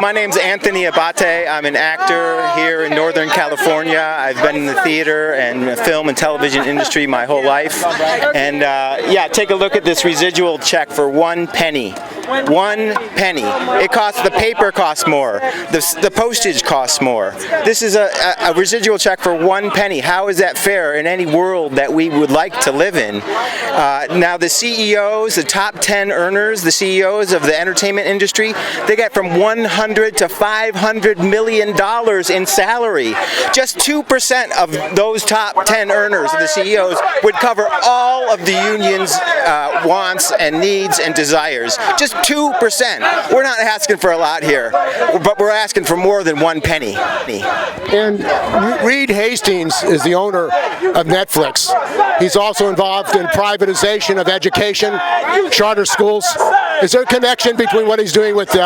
my name's Anthony Abate. I'm an actor here in Northern California. I've been in the theater and film and television industry my whole life. And yeah, take a look at this residual check for 1 penny. 1 penny. It costs, the paper costs more. The postage costs more. This is a residual check for 1 penny. How is that fair in any world that we would like to live in? Now the CEOs, the top 10 earners, the CEOs of the entertainment industry, they get from 100 to 500 million dollars in salary. Just 2% of those top 10 earners, the CEOs, would cover all of the union's wants and needs and desires. Just 2%. We're not asking for a lot here, but we're asking for more than 1 penny. And Reed Hastings is the owner of Netflix. He's also involved in privatization of education, charter schools. Is there a connection between what he's doing with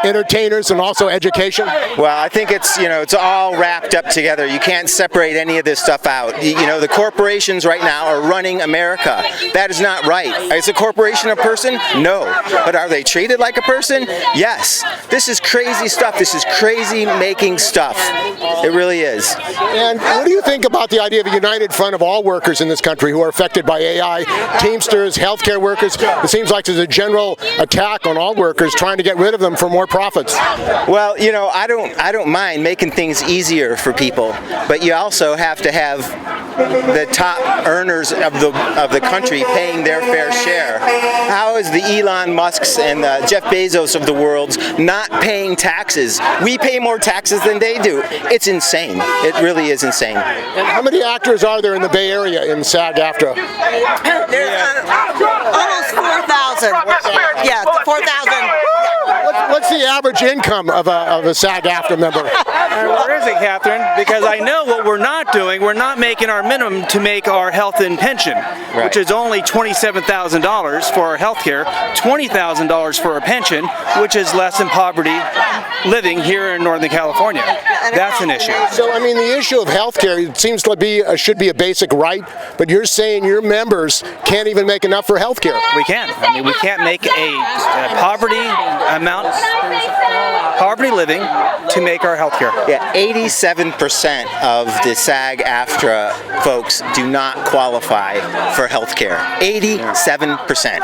entertainers and also education? Well, I think it's, it's all wrapped up together. You can't separate any of this stuff out. The corporations right now are running America. That is not right. Is a corporation a person? No. But are they treated like a person? Yes. This is crazy stuff. This is crazy making stuff. It really is. And what do you think about the idea of a united front of all workers in this country who are affected by AI? Teamsters, healthcare workers. It seems like there's a general attack on all workers trying to get rid of them for more profits. Well, I don't mind making things easier for people, but you also have to have the top earners of the country paying their fair share. How is the Elon Musks and the Jeff Bezos of the world not paying taxes? We pay more taxes than they do. It's insane. It really is insane. And how many actors are there in the Bay Area in SAG AFTRA? There's almost 4,000. Yeah, 4,000. What's the average income of a SAG AFTRA member? Where is it, Catherine? Because I know what we're not doing. We're not making our minimum to make our health and pension, right, which is only $27,000 for our health care, $20,000 for our pension, which is less than poverty living here in Northern California. That's an issue. So, I mean, the issue of health care, it seems to be should be a basic right, but you're saying your members can't even make enough for health care. We can't. I mean, we can't make a poverty living to make our health care. Yeah, 87% of the SAG AFTRA folks do not qualify for health care. 87%.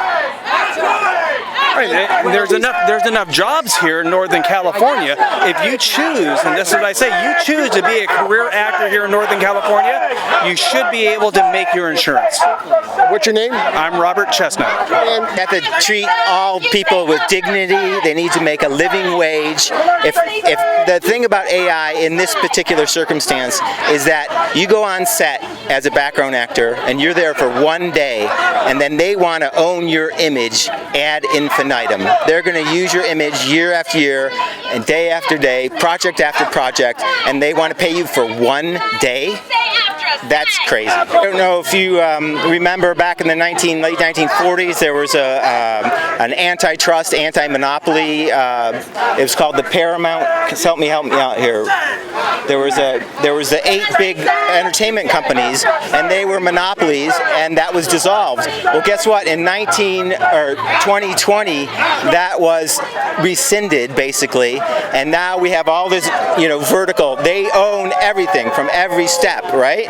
Right. There's enough jobs here in Northern California. If you choose, and this is what I say, you choose to be a career actor here in Northern California, you should be able to make your insurance. What's your name? I'm Robert Chestnut. And you have to treat all people with dignity. They need to make a living wage. If the thing about AI in this particular circumstance is that you go on set as a background actor and you're there for 1 day, and then they want to own your image ad infinitum. They're going to use your image year after year and day after day, project after project, and they want to pay you for 1 day? That's crazy. I don't know if you remember back in the late 1940s, there was an antitrust, anti-monopoly. It was called the Paramount. Help me out here. There was the 8 big entertainment companies, and they were monopolies, and that was dissolved. Well, guess what? In 2020, that was rescinded basically, and now we have all this, vertical. They own everything from every step, right?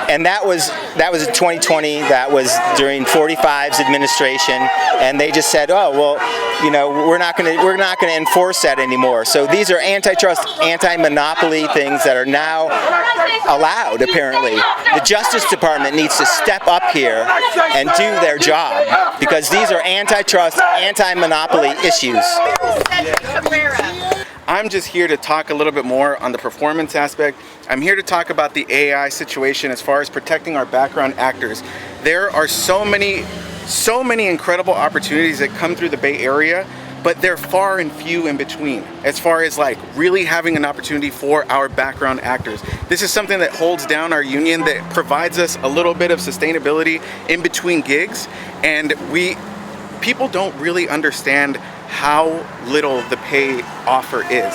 And that was in 2020. That was during 45's administration, and they just said, "Oh, well, we're not going to enforce that anymore." So these are antitrust, anti-monopoly things that are now allowed. Apparently, the Justice Department needs to step up here and do their job because these are antitrust, anti-monopoly issues. I'm just here to talk a little bit more on the performance aspect. I'm here to talk about the AI situation as far as protecting our background actors. There are so many incredible opportunities that come through the Bay Area, but they're far and few in between as far as really having an opportunity for our background actors. This is something that holds down our union, that provides us a little bit of sustainability in between gigs, and people don't really understand how little the pay offer is.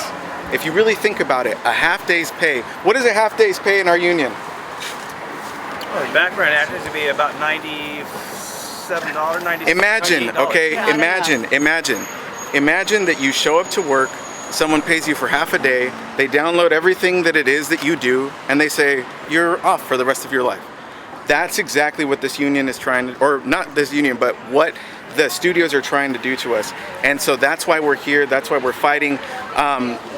If you really think about it, a half day's pay. What is a half day's pay in our union? Well, background actors would be about $97, $96. Imagine, okay, imagine. Imagine that you show up to work, someone pays you for half a day, they download everything that it is that you do, and they say, you're off for the rest of your life. That's exactly what this union is trying to, or not this union, but what the studios are trying to do to us. And so that's why we're here, that's why we're fighting.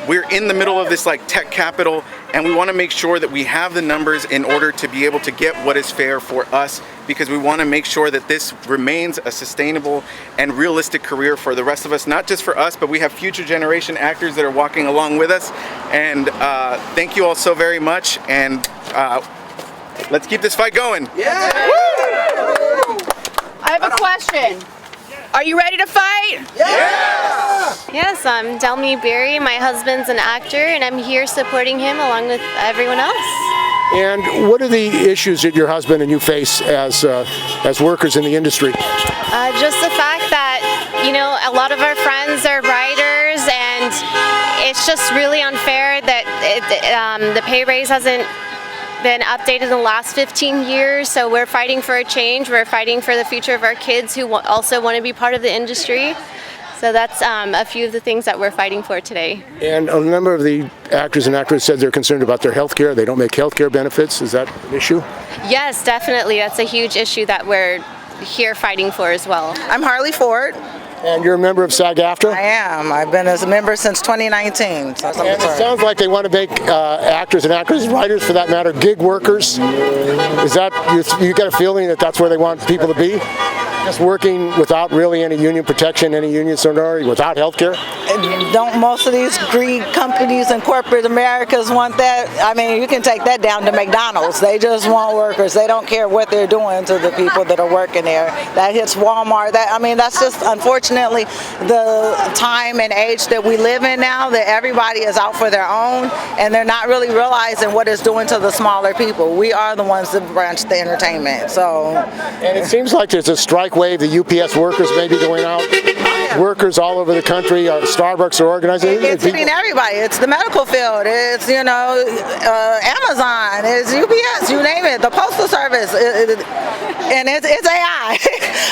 We're in the middle of this like tech capital, and we want to make sure that we have the numbers in order to be able to get what is fair for us, because we want to make sure that this remains a sustainable and realistic career for the rest of us, not just for us, but we have future generation actors that are walking along with us. And thank you all so very much, and let's keep this fight going. Yeah. I have a question. Are you ready to fight? Yes, I'm Delmy Berry. My husband's an actor, and I'm here supporting him along with everyone else. And what are the issues that your husband and you face as workers in the industry? Just the fact that, a lot of our friends are writers, and it's just really unfair that the pay raise hasn't been updated in the last 15 years, so we're fighting for a change. We're fighting for the future of our kids who also want to be part of the industry. So that's a few of the things that we're fighting for today. And a number of the actors and actresses said they're concerned about their health care. They don't make health care benefits. Is that an issue? Yes, definitely. That's a huge issue that we're here fighting for as well. I'm Harley Ford. And you're a member of SAG AFTRA? I am. I've been as a member since 2019. So and it sounds like they want to make actors and actresses, writers for that matter, gig workers. Is that, you got a feeling that that's where they want people to be? Just working without really any union protection, any union solidarity, without health care? Don't most of these greed companies and corporate Americas want that? I mean, you can take that down to McDonald's. They just want workers. They don't care what they're doing to the people that are working there. That hits Walmart. That's just unfortunately the time and age that we live in now, that everybody is out for their own, and they're not really realizing what it's doing to the smaller people. We are the ones that branch the entertainment. So, and it seems like there's a strike wave. The UPS workers may be going out. Workers all over the country, Starbucks are organizing. It's hitting everybody. It's the medical field. It's Amazon. It's UPS. You name it. The Postal Service. And it's AI.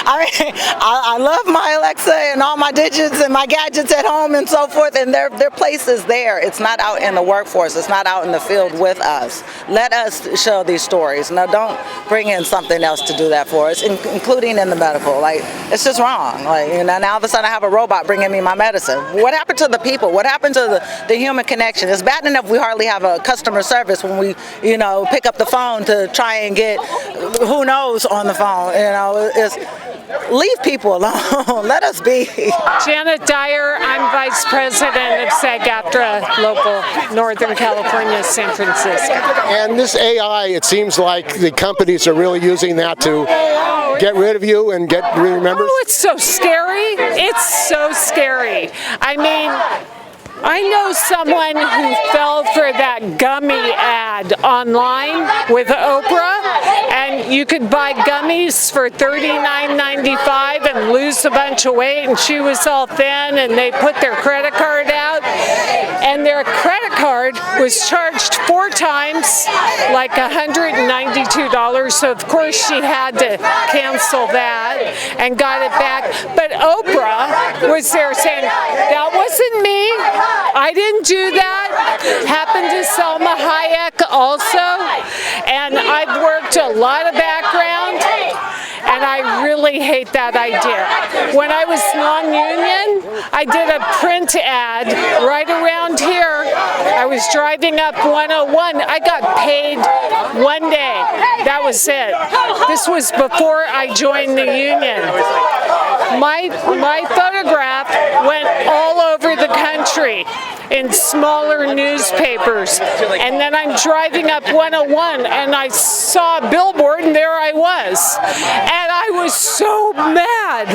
I love my Alexa and all my digits and my gadgets at home and so forth. And their place is there. It's not out in the workforce. It's not out in the field with us. Let us show these stories. Now, don't bring in something else to do that for us, including in the medical. Like, it's just wrong. Now all of a sudden I have a robot bringing me my medicine. What happened to the people? What happened to the human connection? It's bad enough we hardly have a customer service when we, pick up the phone to try and get who knows on the phone. It's leave people alone. Let us be. Janet Dyer, I'm Vice President of SAG AFTRA Local Northern California, San Francisco. And this AI, it seems like the companies are really using that to get rid of you and get rid of members? Oh, it's so scary. It's so scary. I mean, I know someone who fell for that gummy ad online with Oprah, and you could buy gummies for $39.95 and lose a bunch of weight, and she was all thin, and they put their credit card out, and their credit card was charged 4 times, like $192, so of course she had to cancel that and got it back. But Oprah was there saying, that wasn't me. I didn't do that. Happened to Selma Hayek also. And I've worked a lot of background, and I really hate that idea. When I was non-union, I did a print ad right around here. I was driving up 101. I got paid one day. That was it. This was before I joined the union. My photograph went all over the country in smaller newspapers, and then I'm driving up 101 and I saw a billboard, and there I was, and I was so mad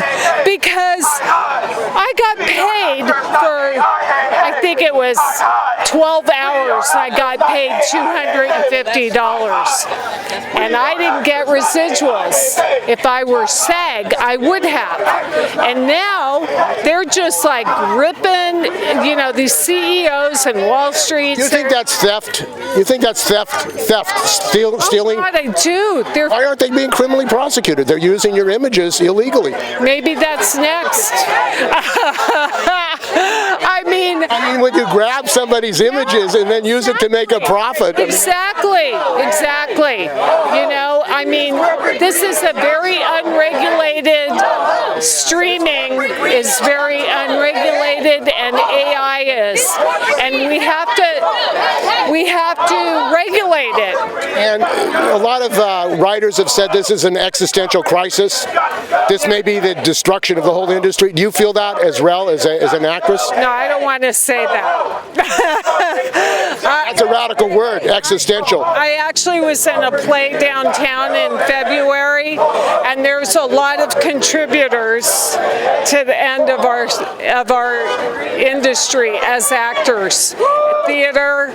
because I got paid for, I think it was 12 hours. I got paid $250, and I didn't get residuals. If I were SAG, I would have. And now they're just like ripping, these CEOs in Wall Street. You think that's theft? You think that's stealing? God, I do. Why aren't they being criminally prosecuted? They're using your images illegally. Maybe that's next. I mean, when you grab somebody's images and then use it to make a profit. Exactly. This is a very unregulated, streaming is very unregulated, and AI is. And we have to regulate it. And a lot of writers have said this is an existential crisis. This may be the destruction of the whole industry. Do you feel that as well as an actress? No, I don't want to say that. That's a radical word, existential. I actually was in a play downtown in February, and there's a lot of contributors to the end of our industry as actors. Theater,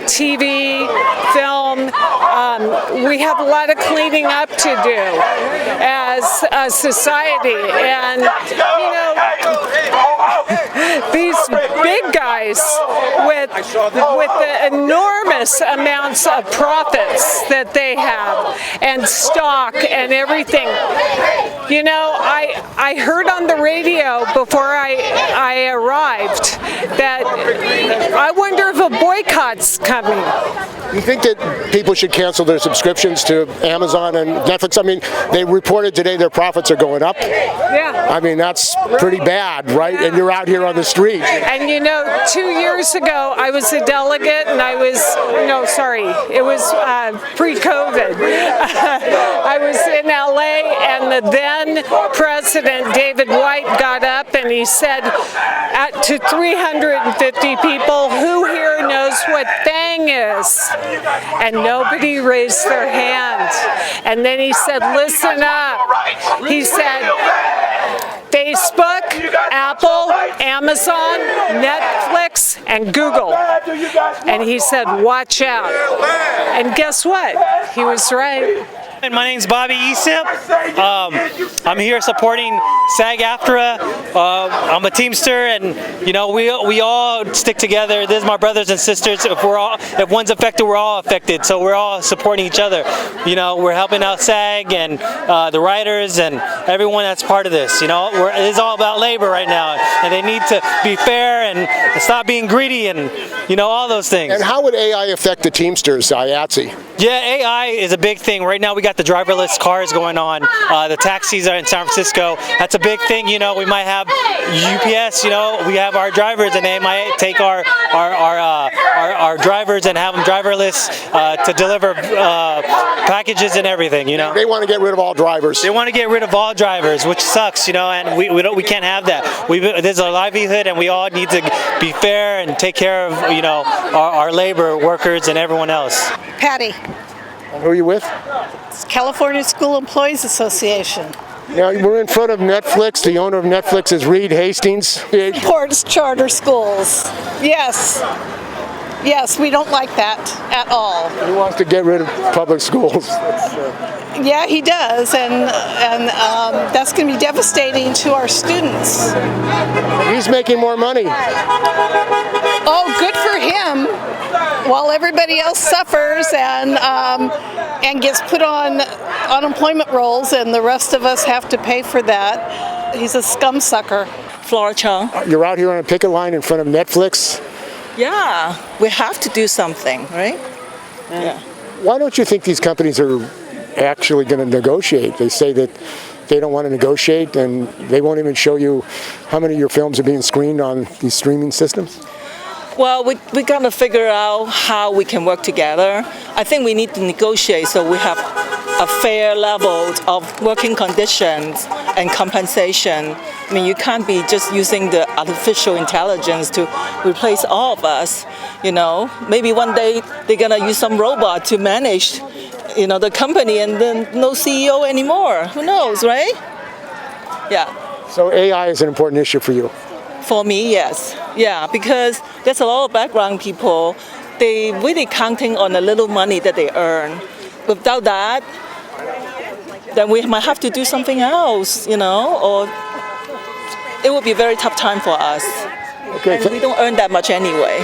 TV, film. We have a lot of cleaning up to do as a society, and these big guys with the enormous amounts of profits that they have and stock and everything. I heard on the radio before I arrived that I wonder if a boycott's coming. You think that people should cancel their subscriptions to Amazon and Netflix? They reported today their profits are going up. Yeah. That's pretty bad, right? Yeah. And you're out here on the street. And 2 years ago, I was a delegate, and it was pre-COVID. I was in LA, and the then President David White got up and he said to 350 people, "Who here knows what FANG is?" And nobody raised their hand. And then he said, "Listen up." He said, Facebook, Apple, Amazon, Netflix, and Google. And he said, watch out. And guess what? He was right. And my name's Bobby Esip. I'm here supporting SAG AFTRA. I'm a Teamster, and we all stick together. This is my brothers and sisters. If one's affected, we're all affected. So we're all supporting each other. We're helping out SAG and the writers and everyone that's part of this. It's all about labor right now, and they need to be fair and stop being greedy and all those things. And how would AI affect the Teamsters, IATSE? Yeah, AI is a big thing. Right now we got the driverless cars going on. The taxis are in San Francisco. That's a big thing. We might have UPS. We have our drivers, and they might take our drivers and have them driverless to deliver packages and everything. They want to get rid of all drivers. They want to get rid of all drivers, which sucks. And we can't have that. There's a livelihood, and we all need to be fair and take care of our labor workers and everyone else. Patty. Who are you with? It's California School Employees Association. Now, we're in front of Netflix. The owner of Netflix is Reed Hastings. Supports charter schools. Yes. Yes, we don't like that at all. He wants to get rid of public schools. Yeah, he does, and that's going to be devastating to our students. He's making more money. Oh, good for him. While everybody else suffers and gets put on unemployment rolls, and the rest of us have to pay for that. He's a scum sucker. Flora Chung. You're out here on a picket line in front of Netflix. Yeah, we have to do something, right? Yeah. Why don't you think these companies are actually going to negotiate? They say that they don't want to negotiate, and they won't even show you how many of your films are being screened on these streaming systems. Well, we're going to figure out how we can work together. I think we need to negotiate so we have a fair level of working conditions and compensation. You can't be just using the artificial intelligence to replace all of us. Maybe one day they're going to use some robot to manage, the company, and then no CEO anymore. Who knows, right? Yeah. So AI is an important issue for you. For me, yes. Yeah, because there's a lot of background people, they really counting on the little money that they earn. Without that, then we might have to do something else, or it would be a very tough time for us. Okay. And we don't earn that much anyway.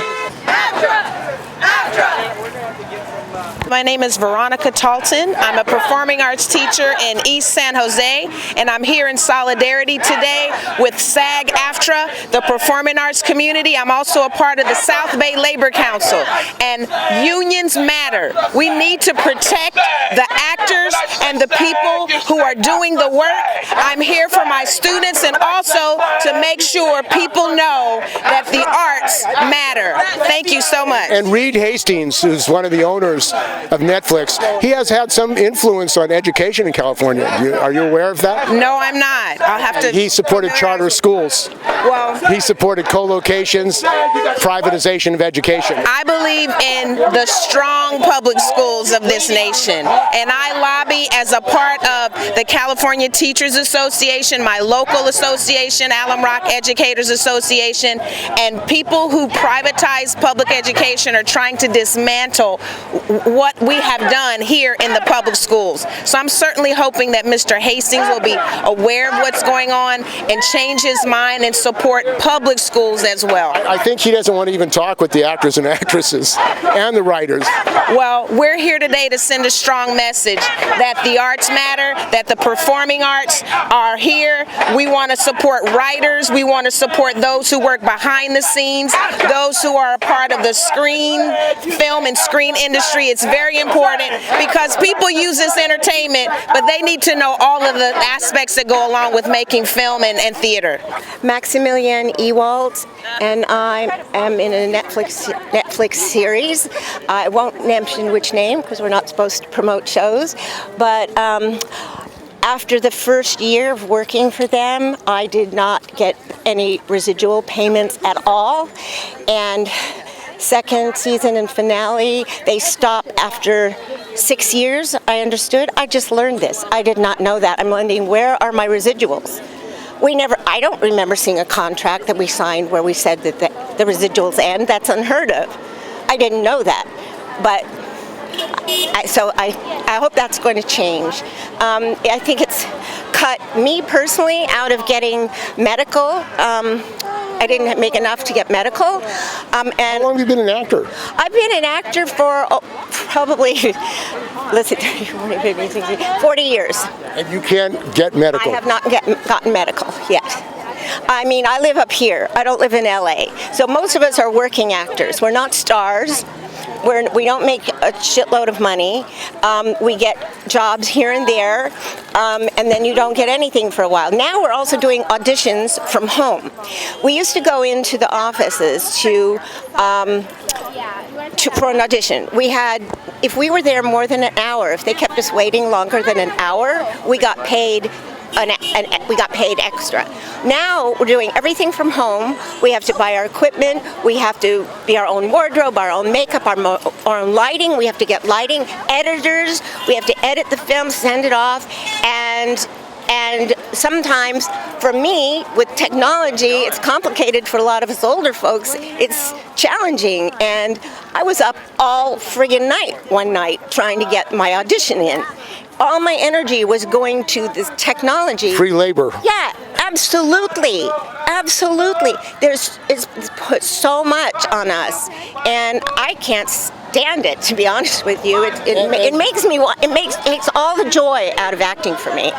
My name is Veronica Talton. I'm a performing arts teacher in East San Jose, and I'm here in solidarity today with SAG AFTRA, the performing arts community. I'm also a part of the South Bay Labor Council, and unions matter. We need to protect the actors and the people who are doing the work. I'm here for my students and also to make sure people know that the arts matter. Thank you so much. And Reed Hastings, who's one of the owners of Netflix, he has had some influence on education in California. Are you aware of that? No, I'm not. I'll have to. He supported charter schools. Well, he supported co-locations, privatization of education. I believe in the strong public schools of this nation, and I lobby as a part of the California Teachers Association, my local association, Alum Rock Educators Association, and people who privatize public education are trying to dismantle what we have done here in the public schools. So I'm certainly hoping that Mr. Hastings will be aware of what's going on and change his mind and support public schools as well. I think he doesn't want to even talk with the actors and actresses and the writers. Well, we're here today to send a strong message that the arts matter, that the performing arts are here. We want to support writers. We want to support those who work behind the scenes, those who are a part of the film and screen industry. It's very important because people use this entertainment, but they need to know all of the aspects that go along with making film and theater. Maximilian Ewald, and I am in a Netflix series. I won't mention which name because we're not supposed to promote shows, but after the first year of working for them, I did not get any residual payments at all, and second season and finale, they stop after 6 years, I understood. I just learned this. I did not know that. I'm wondering, where are my residuals? I don't remember seeing a contract that we signed where we said that the residuals end. That's unheard of. I didn't know that. But I hope that's going to change. I think it's cut me personally out of getting medical. I didn't make enough to get medical. How long have you been an actor? I've been an actor for probably, 40 years. And you can't get medical? I have not gotten medical yet. I mean, I live up here. I don't live in LA. So most of us are working actors. We're not stars. We don't make a shitload of money. We get jobs here and there, and then you don't get anything for a while. Now we're also doing auditions from home. We used to go into the offices for an audition. If we were there more than an hour, if they kept us waiting longer than an hour, we got paid extra. Now we're doing everything from home. We have to buy our equipment. We have to be our own wardrobe, our own makeup, our own lighting. We have to get lighting editors. We have to edit the film, send it off, and sometimes, for me, with technology, it's complicated for a lot of us older folks. It's challenging, and I was up all friggin' night one night trying to get my audition in. All my energy was going to this technology. Free labor. Yeah, absolutely. Absolutely. It's put so much on us, and I can't stand it, to be honest with you. It takes all the joy out of acting for me.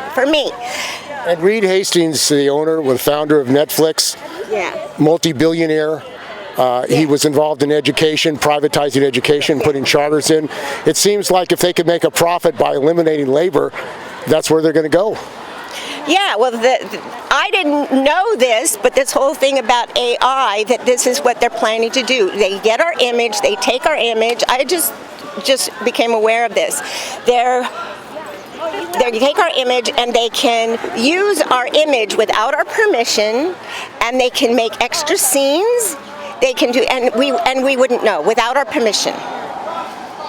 And Reed Hastings, the owner, was founder of Netflix, multi-billionaire. He was involved in education, privatizing education, putting charters in. It seems like if they could make a profit by eliminating labor, that's where they're going to go. Yeah, well, I didn't know this, but this whole thing about AI, that this is what they're planning to do. They get our image, they take our image. I just became aware of this. They take our image and they can use our image without our permission, and they can make extra scenes. They can do, and we wouldn't know without our permission,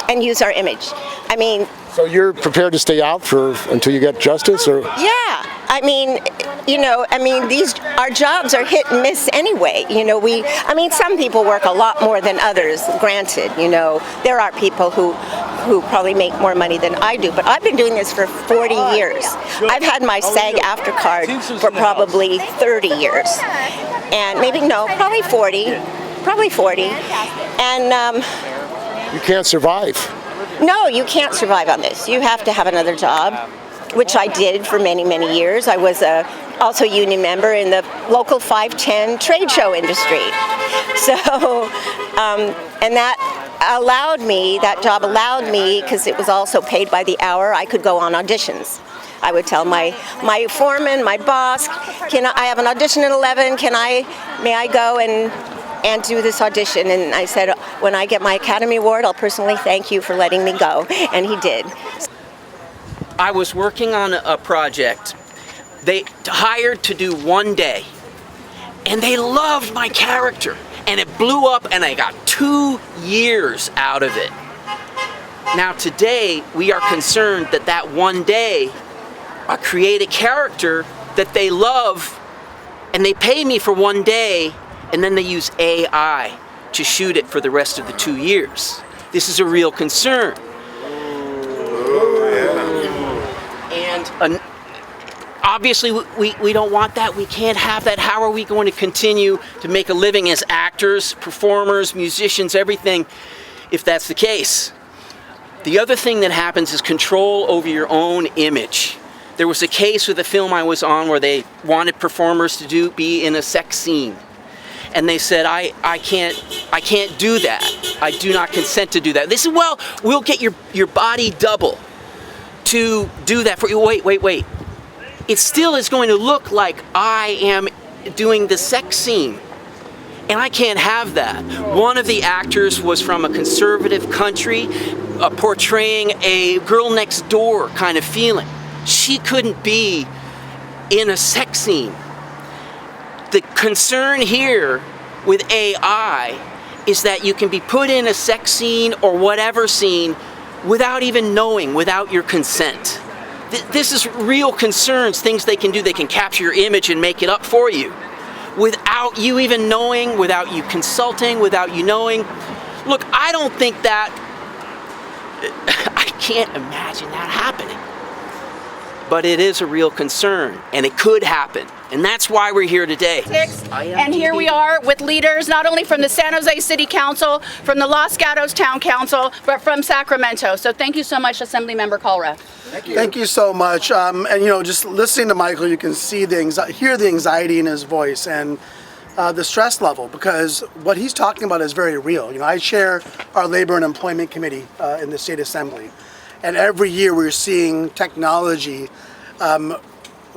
and use our image. I mean. So you're prepared to stay out until you get justice, or? Yeah, I mean, you know, I mean, our jobs are hit and miss anyway. You know, some people work a lot more than others, granted, you know. There are people who probably make more money than I do, but I've been doing this for 40 years. I've had my SAG AFTRA card for probably 30 years. And probably 40. And you can't survive. no, you can't survive on this. You have to have another job, which I did for many, many years. I was also a union member in the local 510 trade show industry. So, and that job allowed me, because it was also paid by the hour, I could go on auditions. I would tell my foreman, my boss, I have an audition at 11, may I go and do this audition? And I said, when I get my Academy Award, I'll personally thank you for letting me go. And he did. I was working on a project. They hired to do one day, and they loved my character, and it blew up, and I got 2 years out of it. Now today, we are concerned that one day, I create a character that they love, and they pay me for one day, and then they use AI to shoot it for the rest of the 2 years. This is a real concern. And obviously we don't want that. We can't have that. How are we going to continue to make a living as actors, performers, musicians, everything, if that's the case? The other thing that happens is control over your own image. There was a case with a film I was on where they wanted performers to be in a sex scene. And they said, I can't do that. I do not consent to do that. They said, well, we'll get your body double to do that for you. Wait. It still is going to look like I am doing the sex scene. And I can't have that. One of the actors was from a conservative country, portraying a girl next door kind of feeling. She couldn't be in a sex scene. The concern here with AI is that you can be put in a sex scene or whatever scene without even knowing, without your consent. This is real concerns, things they can do. They can capture your image and make it up for you without you even knowing, without you consulting, without you knowing. Look, I don't think that, I can't imagine that happening. But it is a real concern, and it could happen. And that's why we're here today. And here we are with leaders not only from the San Jose City Council, from the Los Gatos Town Council, but from Sacramento. So thank you so much, Assemblymember Colra. Thank you so much. And just listening to Michael, you can hear the anxiety in his voice and the stress level, because what he's talking about is very real. I chair our Labor and Employment Committee in the State Assembly. And every year we're seeing technology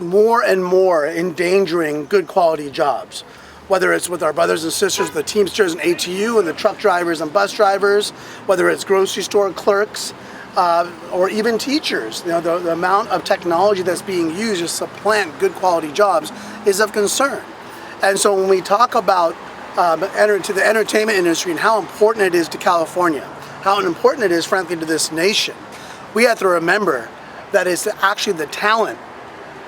more and more endangering good quality jobs. Whether it's with our brothers and sisters, the Teamsters and ATU, and the truck drivers and bus drivers, whether it's grocery store clerks, or even teachers. The amount of technology that's being used to supplant good quality jobs is of concern. And so when we talk about to the entertainment industry and how important it is to California, how important it is, frankly, to this nation, we have to remember that it's actually the talent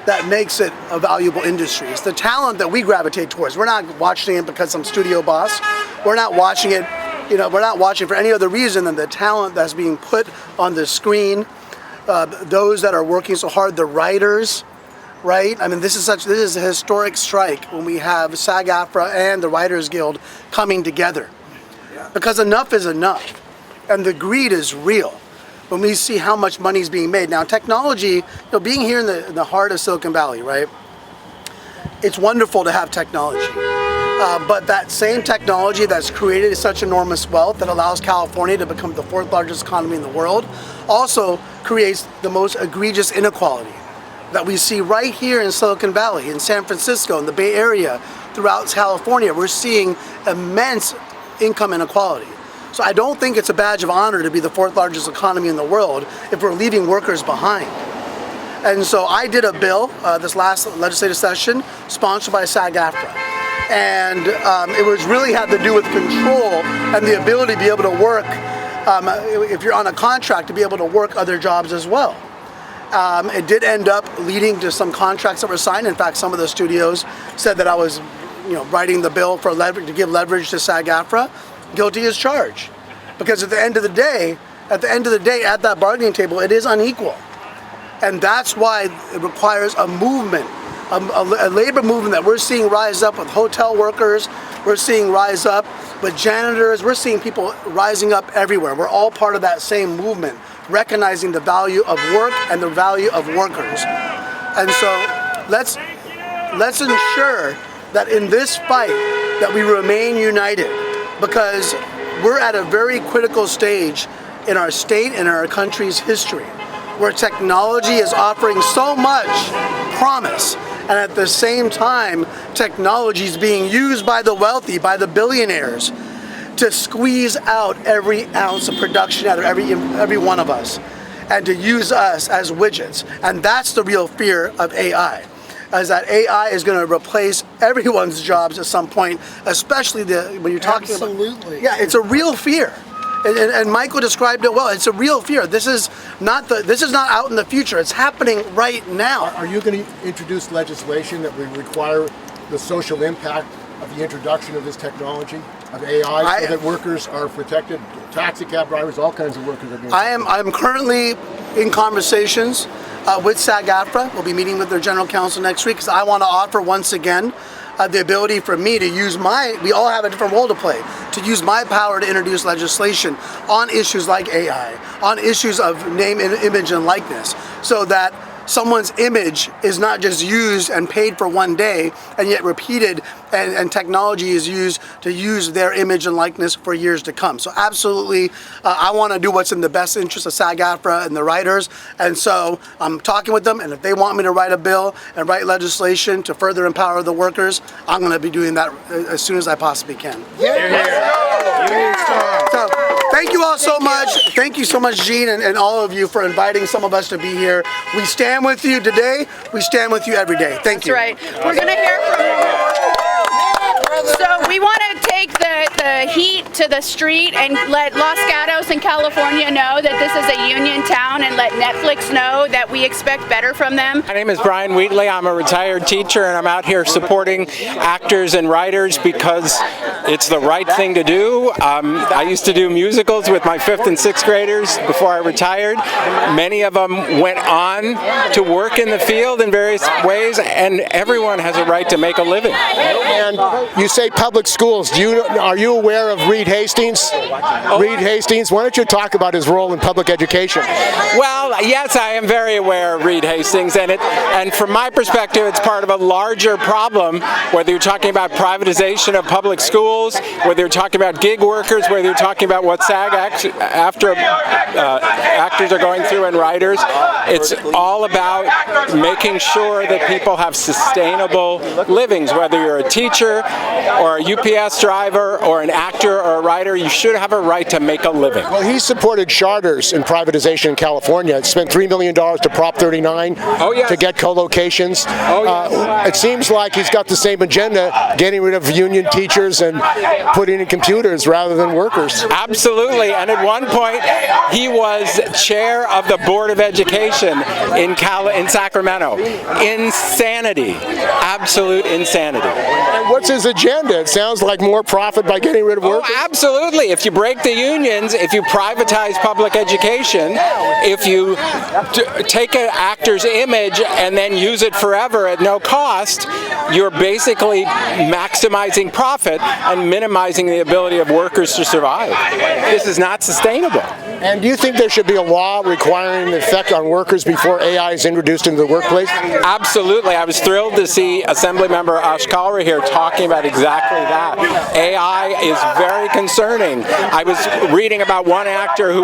that makes it a valuable industry. It's the talent that we gravitate towards. We're not watching it because some studio boss. We're not watching it, we're not watching for any other reason than the talent that's being put on the screen. Those that are working so hard, the writers, right? I mean, this is a historic strike when we have SAG AFTRA and the Writers Guild coming together. Because enough is enough. And the greed is real. When we see how much money is being made. Now, technology, being here in the heart of Silicon Valley, right? It's wonderful to have technology. But that same technology that's created such enormous wealth that allows California to become the 4th largest economy in the world also creates the most egregious inequality that we see right here in Silicon Valley, in San Francisco, in the Bay Area, throughout California. We're seeing immense income inequality. So I don't think it's a badge of honor to be the 4th largest economy in the world if we're leaving workers behind. And so I did a bill this last legislative session sponsored by SAG AFTRA. And it really had to do with control and the ability to be able to work, if you're on a contract, to be able to work other jobs as well. It did end up leading to some contracts that were signed. In fact, some of the studios said that I was, writing the bill for leverage to give leverage to SAG AFTRA. Guilty as charged, because at the end of the day, at that bargaining table, it is unequal, and that's why it requires a movement, a labor movement that we're seeing rise up with hotel workers. We're seeing rise up with janitors. We're seeing people rising up everywhere. We're all part of that same movement, recognizing the value of work and the value of workers. And so let's ensure that in this fight that we remain united, because we're at a very critical stage in our state and our country's history, where technology is offering so much promise, and at the same time, technology is being used by the wealthy, by the billionaires, to squeeze out every ounce of production out of every one of us, and to use us as widgets. And that's the real fear of AI, is that AI is going to replace everyone's jobs at some point, especially when you're talking about. Absolutely. Yeah, it's a real fear. And Michael described it well. It's a real fear. This is not out in the future. It's happening right now. Are you going to introduce legislation that would require the social impact of the introduction of this technology, of AI, so that workers are protected? Taxi cab drivers, all kinds of workers are being protected. I'm currently in conversations with SAG AFTRA. We'll be meeting with their general counsel next week, because I want to offer once again the ability for me to use we all have a different role to play, to use my power to introduce legislation on issues like AI, on issues of name, image, and likeness, so that someone's image is not just used and paid for one day, and yet repeated, and technology is used to use their image and likeness for years to come. So absolutely, I want to do what's in the best interest of SAG AFTRA and the writers, and so I'm talking with them, and if they want me to write a bill and write legislation to further empower the workers, I'm going to be doing that as soon as I possibly can. So, thank you all so much. Thank you so much, Gene, and all of you for inviting some of us to be here. We stand with you today. We stand with you every day. Thank you. That's right. We're going to hear from So we want to take the heat to the street and let Los Gatos in California know that this is a union town, and let Netflix know that we expect better from them. My name is Brian Wheatley. I'm a retired teacher, and I'm out here supporting actors and writers because it's the right thing to do. I used to do musicals with my 5th and 6th graders before I retired. Many of them went on to work in the field in various ways, and everyone has a right to make a living. And you say public schools. Are you aware of Reed Hastings? Reed Hastings, why don't you talk about his role in public education? Well, yes, I am very aware of Reed Hastings, and from my perspective, it's part of a larger problem, whether you're talking about privatization of public schools, whether you're talking about gig workers, whether you're talking about what SAG AFTRA actors are going through and writers. It's all about making sure that people have sustainable livings, whether you're a teacher or a UPS driver or an actor or a writer. You should have a right to make a living. Well, he supported charters in privatization in California. It spent $3 million to Prop 39 to get co-locations. It seems like he's got the same agenda, getting rid of union teachers and putting in computers rather than workers. Absolutely, and at one point he was chair of the Board of Education in Sacramento. Insanity, absolute insanity. And what's his agenda? It sounds like more profit by getting rid of workers. Oh, absolutely. If you break the unions, if you privatize public education, if you take an actor's image and then use it forever at no cost, you're basically maximizing profit and minimizing the ability of workers to survive. This is not sustainable. And do you think there should be a law requiring an effect on workers before AI is introduced into the workplace? Absolutely. I was thrilled to see Assemblymember Ashkalra here talking about exactly that. AI is very concerning. I was reading about one actor who,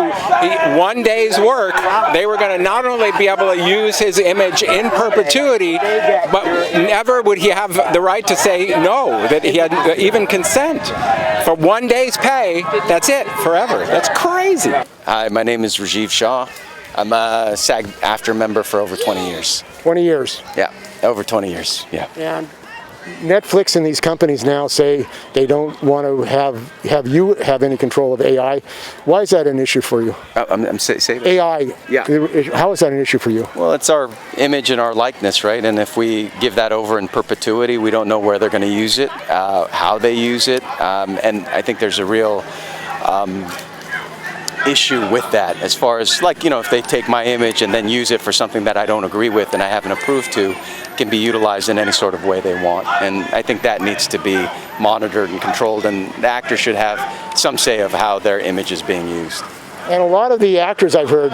one day's work, they were going to not only be able to use his image in perpetuity, but never would he have the right to say no, that he had even consent. For one day's pay, that's it, forever. That's crazy. Hi, my name is Rajiv Shah. I'm a SAG AFTRA member for over 20 years. 20 years? Yeah, over 20 years, yeah. And Netflix and these companies now say they don't want to have you have any control of AI. Why is that an issue for you? Say that. AI. Yeah. How is that an issue for you? Well, it's our image and our likeness, right? And if we give that over in perpetuity, we don't know where they're going to use it, how they use it, and I think there's a real issue with that, as far as, like, you know, if they take my image and then use it for something that I don't agree with and I haven't approved to, it can be utilized in any sort of way they want. And I think that needs to be monitored and controlled, and the actors should have some say of how their image is being used. And a lot of the actors I've heard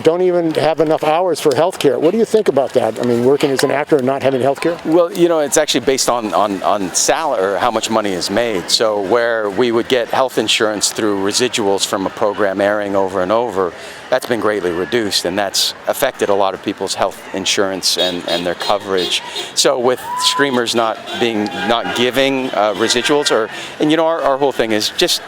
don't even have enough hours for health care. What do you think about that? I mean, working as an actor and not having health care? Well, you know, it's actually based on salary, or how much money is made. So where we would get health insurance through residuals from a program airing over and over, that's been greatly reduced, and that's affected a lot of people's health insurance and their coverage. So with streamers not giving residuals, and you know, our whole thing is just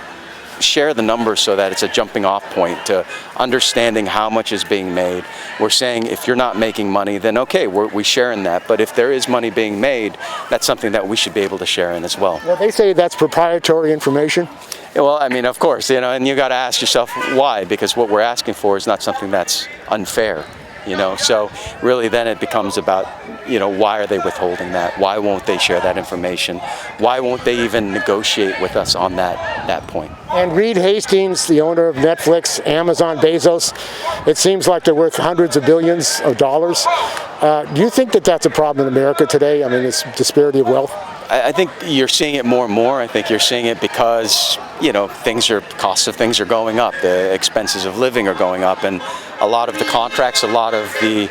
share the numbers so that it's a jumping off point to understanding how much is being made. We're saying if you're not making money, then okay, we share in that. But if there is money being made, that's something that we should be able to share in as well. Well, they say that's proprietary information. Well, I mean, of course, you know, and you got to ask yourself why, because what we're asking for is not something that's unfair. You know, so really then it becomes about, you know, why are they withholding that? Why won't they share that information? Why won't they even negotiate with us on that point? And Reed Hastings, the owner of Netflix, Amazon, Bezos, it seems like they're worth hundreds of billions of dollars. Do you think that that's a problem in America today? I mean, this disparity of wealth? I think you're seeing it more and more. I think you're seeing it because, you know, costs of things are going up. The expenses of living are going up, and a lot of the contracts, a lot of the,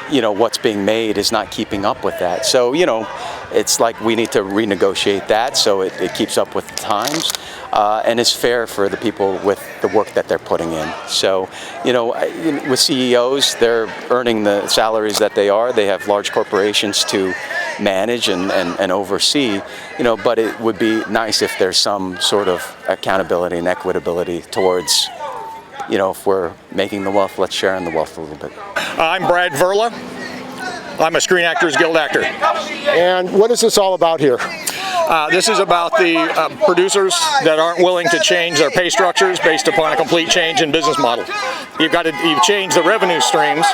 you know, what's being made is not keeping up with that. So, you know, it's like we need to renegotiate that so it keeps up with the times and is fair for the people with the work that they're putting in. So, you know, with CEOs, they're earning the salaries that they are. They have large corporations to manage and oversee, you know, but it would be nice if there's some sort of accountability and equitability towards, you know, if we're making the wealth, let's share in the wealth a little bit. I'm Brad Verla. I'm a Screen Actors Guild actor. And what is this all about here? This is about the producers that aren't willing to change their pay structures based upon a complete change in business model. You've changed the revenue streams,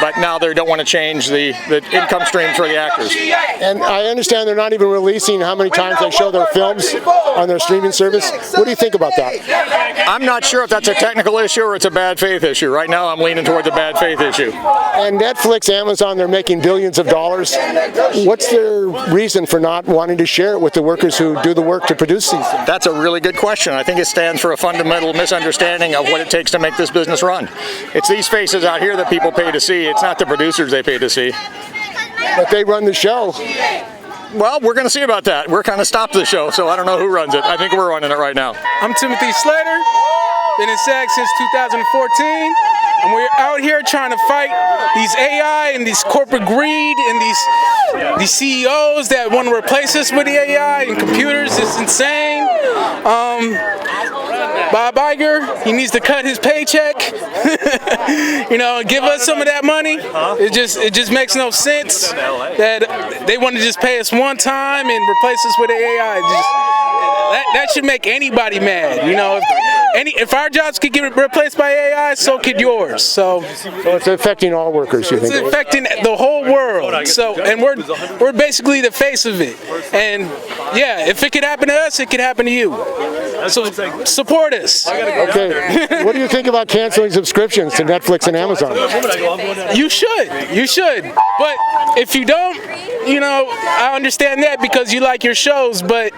but now they don't want to change the income streams for the actors. And I understand they're not even releasing how many times they show their films on their streaming service. What do you think about that? I'm not sure if that's a technical issue or it's a bad faith issue. Right now I'm leaning towards a bad faith issue. And Netflix, Amazon, they're making billions of dollars. What's their reason for not wanting to share it with the workers who do the work to produce these things? That's a really good question. I think it stands for a fundamental misunderstanding of what it takes to make this business run. It's these faces out here that people pay to see. It's not the producers they pay to see. But they run the show. Well, we're going to see about that. We're kind of stopped the show, so I don't know who runs it. I think we're running it right now. I'm Timothy Slater. Been in SAG since 2014. And we're out here trying to fight these AI and these corporate greed and these CEOs that want to replace us with the AI and computers. It's insane. Bob Iger, he needs to cut his paycheck, you know, and give us some of that money. It just makes no sense that they want to just pay us one time and replace us with the AI. That should make anybody mad, you know. If our jobs could get replaced by AI, so could yours. So it's affecting all workers, you think? It's affecting the whole world. So, and we're basically the face of it. And yeah, if it could happen to us, it could happen to you. So support us. Okay. What do you think about canceling subscriptions to Netflix and Amazon? You should. But if you don't, you know, I understand that because you like your shows, but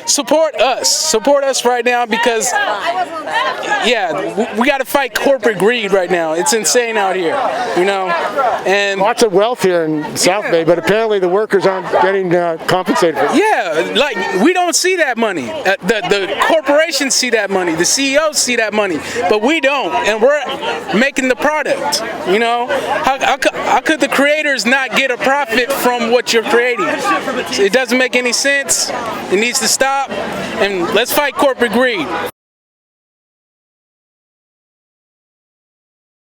support us right now, because yeah, we got to fight corporate greed right now. It's insane out here, you know. And lots of wealth here in South Bay, but apparently the workers aren't getting compensated for it. Yeah, like we don't see that money. The corporations see that money. The CEOs see that money, but we don't, and we're making the product. You know, how could the creators not get a profit from what you're creating? It doesn't make any sense. It needs to stop, and let's fight corporate greed.